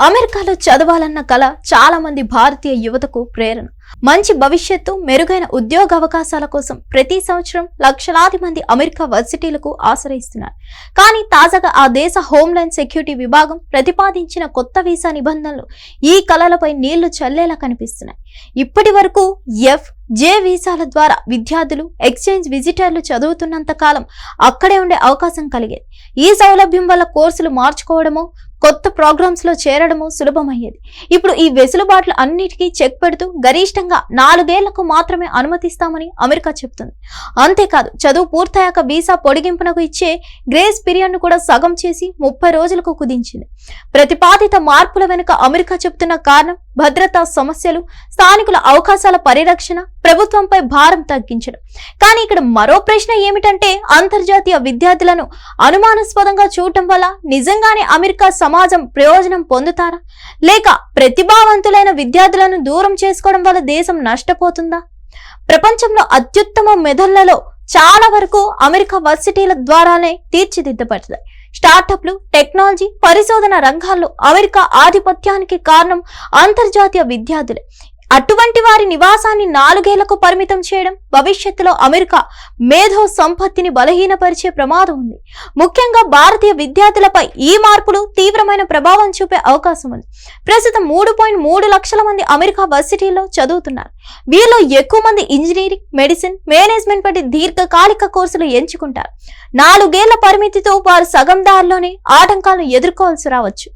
అమెరికాలో చదవాలన్న కల చాలా మంది భారతీయ యువతకు ప్రేరణ. మంచి భవిష్యత్తు, మెరుగైన ఉద్యోగ అవకాశాల కోసం ప్రతి సంవత్సరం లక్షలాది మంది అమెరికా వర్సిటీలకు ఆశ్రయిస్తున్నారు. కానీ తాజాగా ఆ దేశ హోంల్యాండ్ సెక్యూరిటీ విభాగం ప్రతిపాదించిన కొత్త వీసా నిబంధనలు ఈ కలలపై నీళ్లు చల్లేలా కనిపిస్తున్నాయి. ఇప్పటి వరకు F-J వీసాల ద్వారా విద్యార్థులు ఎక్స్చేంజ్ విజిటర్లు చదువుతున్నంత కాలం అక్కడే ఉండే అవకాశం కలిగేది. ఈ సౌలభ్యం వల్ల కోర్సులు మార్చుకోవడము, కొత్త ప్రోగ్రామ్స్ లో చేరడము సులభమయ్యేది. ఇప్పుడు ఈ వెసులుబాట్లు అన్నిటికీ చెక్ పెడుతూ గరిష్టంగా 4 ఏళ్లకు మాత్రమే అనుమతిస్తామని అమెరికా చెబుతుంది. అంతేకాదు, చదువు పూర్తయ్యాక వీసా పొడిగింపునకు ఇచ్చే గ్రేస్ పీరియడ్ ను కూడా సగం చేసి 30 రోజులకు కుదించింది. ప్రతిపాదిత మార్పుల వెనుక అమెరికా చెబుతున్న కారణం భద్రతా సమస్యలు, స్థానికుల అవకాశాల పరిరక్షణ, ప్రభుత్వంపై భారం తగ్గించడం. కానీ ఇక్కడ మరో ప్రశ్న ఏమిటంటే, అంతర్జాతీయ విద్యార్థులను అనుమానాస్పదంగా చూడటం వల్ల నిజంగానే అమెరికా సమాజం ప్రయోజనం పొందుతారా, లేక ప్రతిభావంతులైన విద్యార్థులను దూరం చేసుకోవడం వల్ల దేశం నష్టపోతుందా? ప్రపంచంలో అత్యుత్తమ మెధళ్లలో చాలా వరకు అమెరికా వర్సిటీల ద్వారానే తీర్చిదిద్దబడతాయి. స్టార్టప్లు, టెక్నాలజీ, పరిశోధన రంగాల్లో అమెరికా ఆధిపత్యానికి కారణం అంతర్జాతీయ విద్యార్థులే. అటువంటి వారి నివాసాన్ని 4 ఏళ్లకు పరిమితం చేయడం భవిష్యత్తులో అమెరికా మేధో సంపత్తిని బలహీనపరిచే ప్రమాదం ఉంది. ముఖ్యంగా భారతీయ విద్యార్థులపై ఈ మార్పులు తీవ్రమైన ప్రభావం చూపే అవకాశం ఉంది. ప్రస్తుతం 3.3 లక్షల మంది అమెరికా వర్సిటీల్లో చదువుతున్నారు. వీరిలో ఎక్కువ మంది ఇంజనీరింగ్, మెడిసిన్, మేనేజ్మెంట్ వంటి దీర్ఘకాలిక కోర్సులు ఎంచుకుంటారు. 4 ఏళ్ల పరిమితితో వారు సగం దారిలోనే ఆటంకాలను ఎదుర్కోవాల్సి రావచ్చు.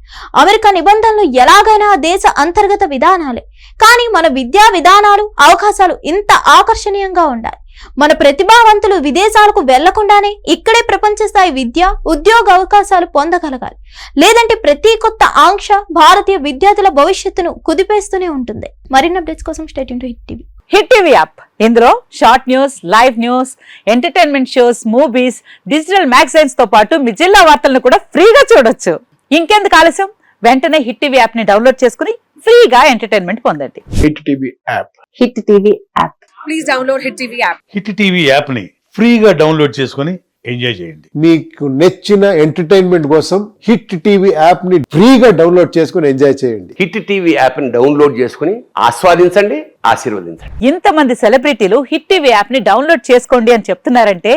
అమెరికా నిబంధనలు ఎలాగైనా దేశ అంతర్గత విధానాలే. కానీ మన విద్యా విధానాలు, అవకాశాలు ఇంత ఆకర్షణీయంగా ఉండాలి. మన ప్రతిభావంతులు విదేశాలకు వెళ్లకుండానే ఇక్కడే ప్రపంచ స్థాయి విద్య, ఉద్యోగ అవకాశాలు పొందగలగాలి. లేదంటే ప్రతి కొత్త ఆంక్ష భారతీయ విద్యార్థుల భవిష్యత్తును కుదిపేస్తూనే ఉంటుంది. మరిన్ని అప్డేట్స్ కోసం stay tune to Hit TV. Hit TV app, ఇందులో short news, live news, entertainment shows, movies, digital magazines తో పాటు మీ జిల్లా వార్తలను కూడా ఫ్రీగా చూడొచ్చు. ఇంకెందుకు ఆలస్యం, వెంటనే హిట్ టీవీ యాప్ ని డౌన్లోడ్ చేసుకుని ఫ్రీగా ఎంటర్టైన్మెంట్ పొందండి. Hit TV app. Hit TV app. Please download hit TV app. Hit TV app ని ఫ్రీగా డౌన్లోడ్ చేసుకుని ఎంజాయ్ చేయండి. మీకు నచ్చిన ఎంటర్టైన్మెంట్ కోసం హిట్ టీవీ యాప్ ని ఫ్రీగా డౌన్లోడ్ చేసుకుని ఎంజాయ్ చేయండి. హిట్ టీవీ యాప్ ని డౌన్లోడ్ చేసుకుని ఆస్వాదించండి, ఆశీర్వదించండి. ఇంతమంది సెలబ్రిటీలు హిట్ టీవీ యాప్ ని డౌన్లోడ్ చేసుకోండి అని చెప్తున్నారంటే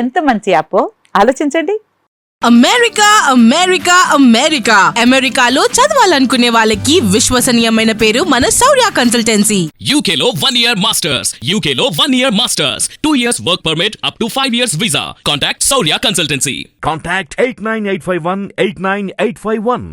ఎంత మంచి యాప్ ఆలోచించండి. అమెరికా అమెరికా అమెరికా అమెరికాలో చదవాలనుకునే వాళ్ళకి విశ్వసనీయమైన పేరు మన శౌర్య కన్సల్టెన్సీ. UK లో 1 year masters, UK లో 1 year masters, 2 years work permit up to 5 years visa. Contact Saurya Consultancy. Contact 89851 89851.